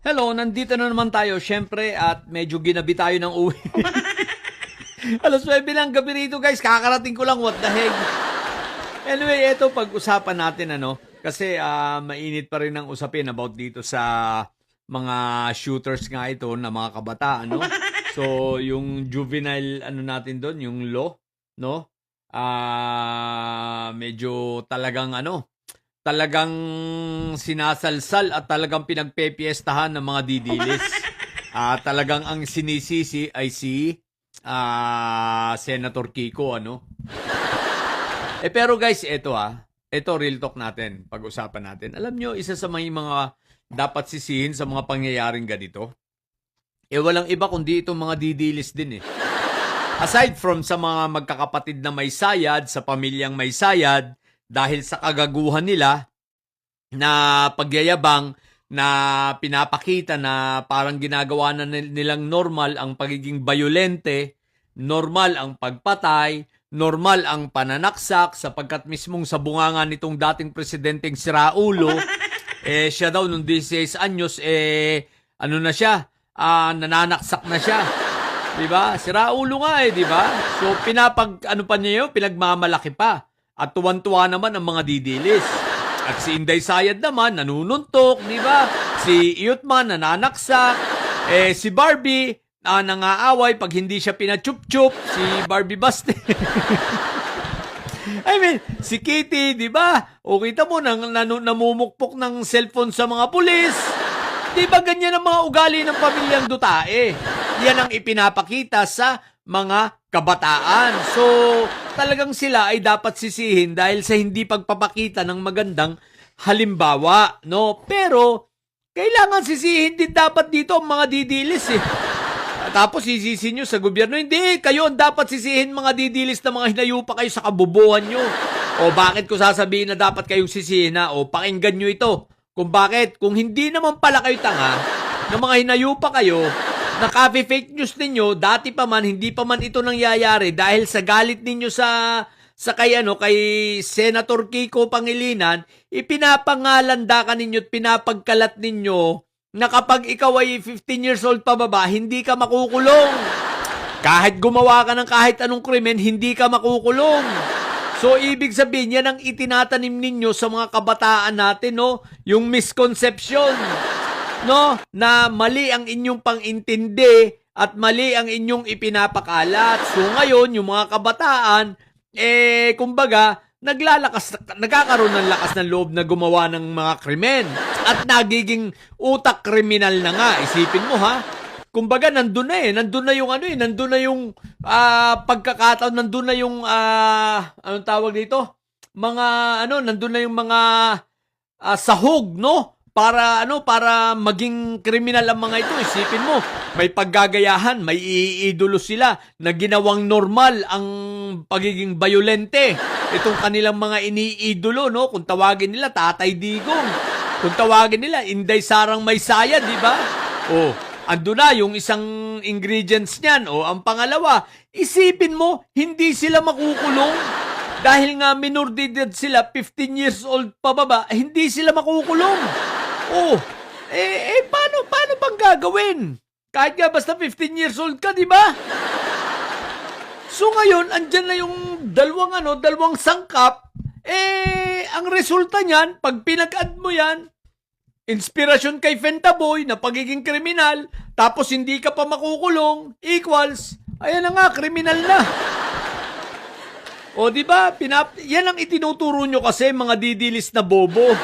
Hello, nandito na naman tayo syempre at medyo ginabi tayo ng uwi. Alas 9 lang gabi rito guys, kakarating ko lang, what the heck. Anyway, eto pag-usapan natin kasi mainit pa rin ang usapin about dito sa mga shooters nga ito na mga kabataan, no? So, yung juvenile natin doon, yung law, no? Medyo talagang sinasalsal at talagang pinagpepiestahan ng mga didilis. Talagang ang sinisisi ay si Senator Kiko, pero guys, ito real talk natin, pag-usapan natin. Alam nyo, isa sa mga dapat sisihin sa mga pangyayaring ganito, walang iba kundi itong mga didilis din eh. Aside from sa mga magkakapatid na may sayad, sa pamilyang may sayad, dahil sa kagaguhan nila na pagyayabang na pinapakita na parang ginagawa na nilang normal ang pagiging bayolente, normal ang pagpatay, normal ang pananaksak sapagkat mismong sa bunganga nitong dating presidenteng si Raulo, siya daw nung 16 anyos, na siya, nananaksak na siya. Diba? Si Raulo nga diba? So pa niya yun, pinagmamalaki pa. At tuwan-tuwa naman ang mga didilis. At si Inday Sayad naman, nanununtok, di ba? Si Iyutman, nananaksak. Si Barbie, nangaaway pag hindi siya pinachup-chup. Si Barbie Baste. I mean, si Kitty, di ba? O kita mo, namumukpok ng cellphone sa mga pulis. Di ba ganyan ang mga ugali ng pamilyang Dutae? Yan ang ipinapakita sa mga kabataan. So, talagang sila ay dapat sisihin dahil sa hindi pagpapakita ng magandang halimbawa, no? Pero, kailangan sisihin din dapat dito ang mga didilis eh. Tapos sisihin nyo sa gobyerno, hindi, kayo ang dapat sisihin mga didilis na mga hinayupa kayo sa kabubuhan nyo. O bakit ko sasabihin na dapat kayong sisihin na? O pakinggan nyo ito. Kung bakit, kung hindi naman pala kayo tanga, na mga hinayupa kayo, na copy fake news ninyo, dati pa man, hindi pa man ito nangyayari dahil sa galit ninyo sa kay Senator Kiko Pangilinan, ipinapangalandakan ninyo at pinapagkalat ninyo na kapag ikaw ay 15 years old pababa, hindi ka makukulong. Kahit gumawa ka ng kahit anong krimen, hindi ka makukulong. So, ibig sabihin, yan ang itinatanim ninyo sa mga kabataan natin, no? Yung misconception, no? Na mali ang inyong pang-intindi at mali ang inyong ipinapakalat. So, ngayon, yung mga kabataan, kumbaga, nagkakaroon ng lakas ng loob na gumawa ng mga krimen at nagiging utak kriminal na nga. Isipin mo kumbaga nandun na yung pagkakataon, nandun na yung anong tawag dito? Nandun na yung mga sahog, no? Para maging kriminal ang mga ito. Isipin mo, may paggagayahan, may iidolo sila na ginawang normal ang pagiging bayolente. Itong kanilang mga iniidolo, no? Kung tawagin nila Tatay Digong, kung tawagin nila Inday Sarang May Sayad, di ba? Ando na yung isang ingredients niyan. Ang pangalawa, isipin mo, hindi sila makukulong. Dahil nga minor de edad sila, 15 years old pababa, hindi sila makukulong. Paano bang gagawin? Kahit nga basta 15 years old ka, di ba? So ngayon, andyan na yung dalawang sangkap. Ang resulta niyan, pag pinag-add mo yan, inspirasyon kay Fentaboy na pagiging kriminal, tapos hindi ka pa makukulong, equals, ayan na nga, kriminal na. Di ba? Yan ang itinuturo nyo kasi mga didilis na bobo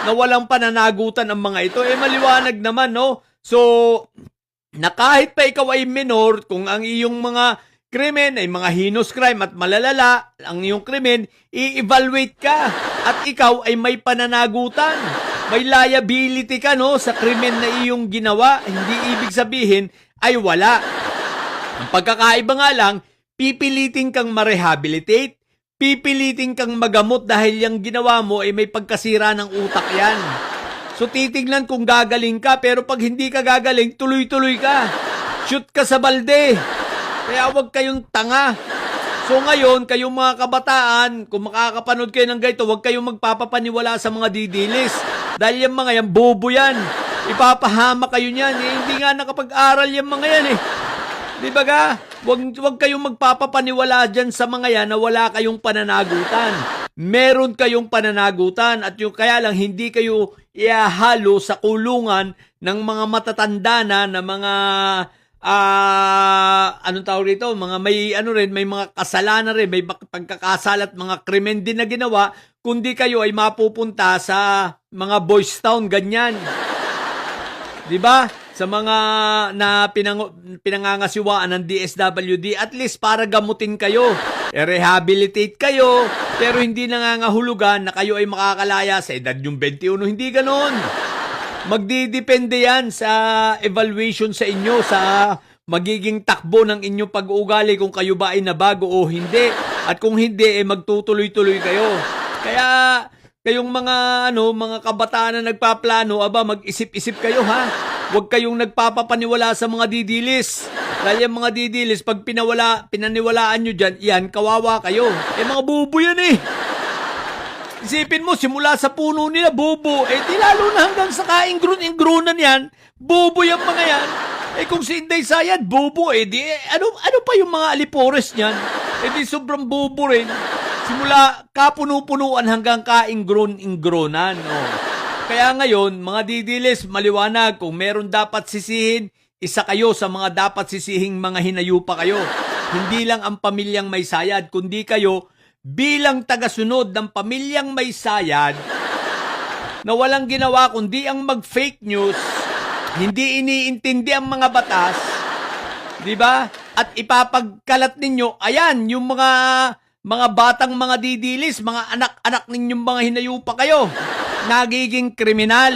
na walang pananagutan ang mga ito. Maliwanag naman, no? So, na kahit pa ikaw ay minor, kung ang iyong mga krimen ay mga heinous crime at malalala, ang iyong krimen, i-evaluate ka at ikaw ay may pananagutan. May liability ka, no, sa krimen na iyong ginawa. Hindi ibig sabihin ay wala. Ang pagkakaiba nga lang, pipilitin kang ma-rehabilitate, pipilitin kang magamot dahil yung ginawa mo ay may pagkasira ng utak yan. So titignan kung gagaling ka, pero pag hindi ka gagaling, tuloy-tuloy ka. Shoot ka sa balde. Kaya huwag kayong tanga. So ngayon, kayong mga kabataan, kung makakapanood kayo ng ganito, huwag kayong magpapapaniwala sa mga didilis. Dahil yung mga yan, bobo yan. Ipapahama kayo niyan. Eh, hindi nga nakapag-aral yung mga yan eh. Di ba ga? Wag kayong magpapapaniwala dyan sa mga yan na wala kayong pananagutan. Meron kayong pananagutan at yung kaya lang hindi kayo iahalo sa kulungan ng mga matatanda na mga anong tawag dito? Mga may mga kasalanan rin, may pagkakasala at mga krimen din na ginawa, kundi kayo ay mapupunta sa mga boys town ganyan. 'Di ba? Sa mga na pinangangasiwaan ng DSWD, at least para gamutin kayo, rehabilitate kayo, pero hindi nangangahulugan na kayo ay makakalaya sa edad yung 21. Hindi ganon. Magdidepende yan sa evaluation sa inyo, sa magiging takbo ng inyong pag-uugali kung kayo ba ay nabago o hindi. At kung hindi, magtutuloy-tuloy kayo. Kaya kayong mga kabataan na nagpaplano, mag-isip-isip kayo ha. Huwag kayong nagpapapaniwala sa mga didilis. Dahil yung mga didilis, pag pinaniwalaan nyo dyan, yan, kawawa kayo. Mga bubo yan eh. Isipin mo, simula sa puno nila, bubo. Di lalo na hanggang sa kaingron-ingrunan yan, bubo yung mga yan. Kung si Inday Sayad, bubo ano pa yung mga alipores niyan? Di sobrang bubo rin. Simula kapuno-punuan hanggang kaingron-ingronan. Kaya ngayon, mga didilis, maliwanag, kung meron dapat sisihin, isa kayo sa mga dapat sisihing mga hinayupa kayo. Hindi lang ang pamilyang may sayad, kundi kayo bilang tagasunod ng pamilyang may sayad na walang ginawa kundi ang mag-fake news, hindi iniintindi ang mga batas, di ba? At ipapagkalat ninyo, ayan, yung mga batang mga didilis, mga anak-anak ninyong mga hinayupa kayo, nagiging kriminal.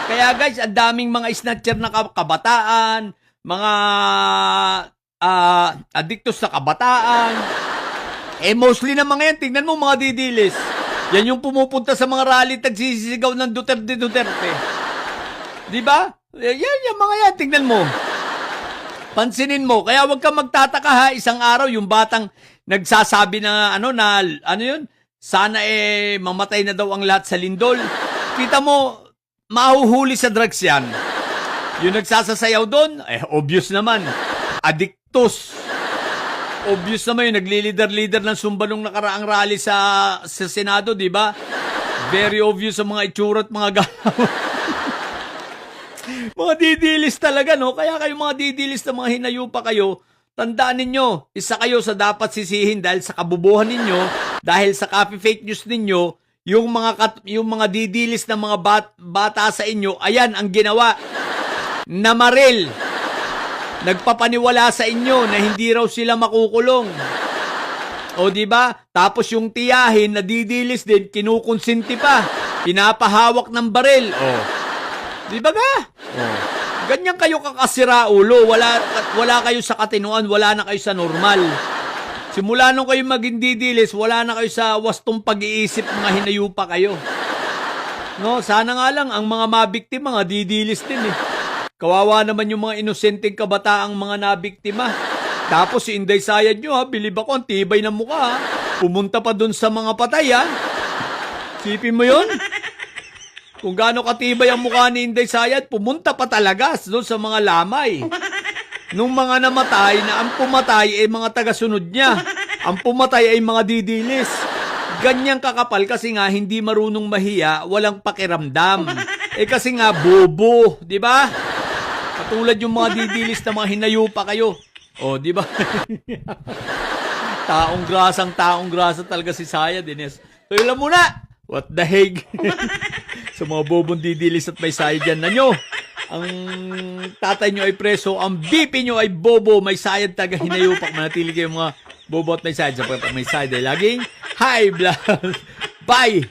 Kaya guys, ang daming mga snatcher na kabataan, mga addictos sa kabataan. Mostly na mga yan, tingnan mo mga didilis. Yan yung pumupunta sa mga rally tagsisigaw ng Duterte. Di ba? Yan yung mga yan, tingnan mo. Pansinin mo, kaya wag kang magtataka ha, isang araw yung batang nagsasabi na yun, sana mamatay na daw ang lahat sa lindol. Kita mo, mahuhuli sa drugs yan. Yung nagsasasayaw doon, obvious naman, addictus. Obvious naman yung nagli-leader ng Zumba nung nakaraang rally sa Senado, di ba? Very obvious sa mga itsura at mga galaw. Mga didilis talaga, no? Kaya kayo mga didilis na mga hinayupa kayo, tandaan ninyo, isa kayo sa dapat sisihin dahil sa kabubuhan ninyo, dahil sa copy fake news ninyo, yung mga didilis na mga bata sa inyo, ayan ang ginawa. Namaril. Nagpapaniwala sa inyo na hindi raw sila makukulong. O di ba? Tapos yung tiyahin na didilis din, kinukonsinti pa. Pinapahawak ng baril. Di ba ga? Ganyan kayo kakasira ulo. Wala kayo sa katinuan, wala na kayo sa normal. Simula nung kayo maging didilis, wala na kayo sa wastong pag-iisip, mga hinayupa kayo. No, sana nga lang ang mga mabiktima, mga didilis din eh. Kawawa naman yung mga inosenteng kabataang mga nabiktima. Tapos si Inday Sayad nyo bilib ako, ang tibay ng mukha Pumunta pa dun sa mga patay Sipin mo yun? Kung gaano katibay ang mukha ni Inday Sayad, pumunta pa talaga doon sa mga lamay. Nung mga namatay, na ang pumatay ay mga tagasunod niya. Ang pumatay ay mga didilis. Ganyang kakapal kasi nga hindi marunong mahiya, walang pakiramdam. Kasi nga bobo, di ba? Katulad yung mga didilis na mga hinayupa kayo. Di ba? taong grasa talaga si Sayad, Ines. So, yun lang muna. What the heck? Sa mga bobong didilis at may sayad yan na nyo. Ang tatay nyo ay preso, ang BP nyo ay bobo, may sayad taga hinayupak. Manatili kayo mga bobo at may sayad. Sa may sayad ay laging high blood. Bye!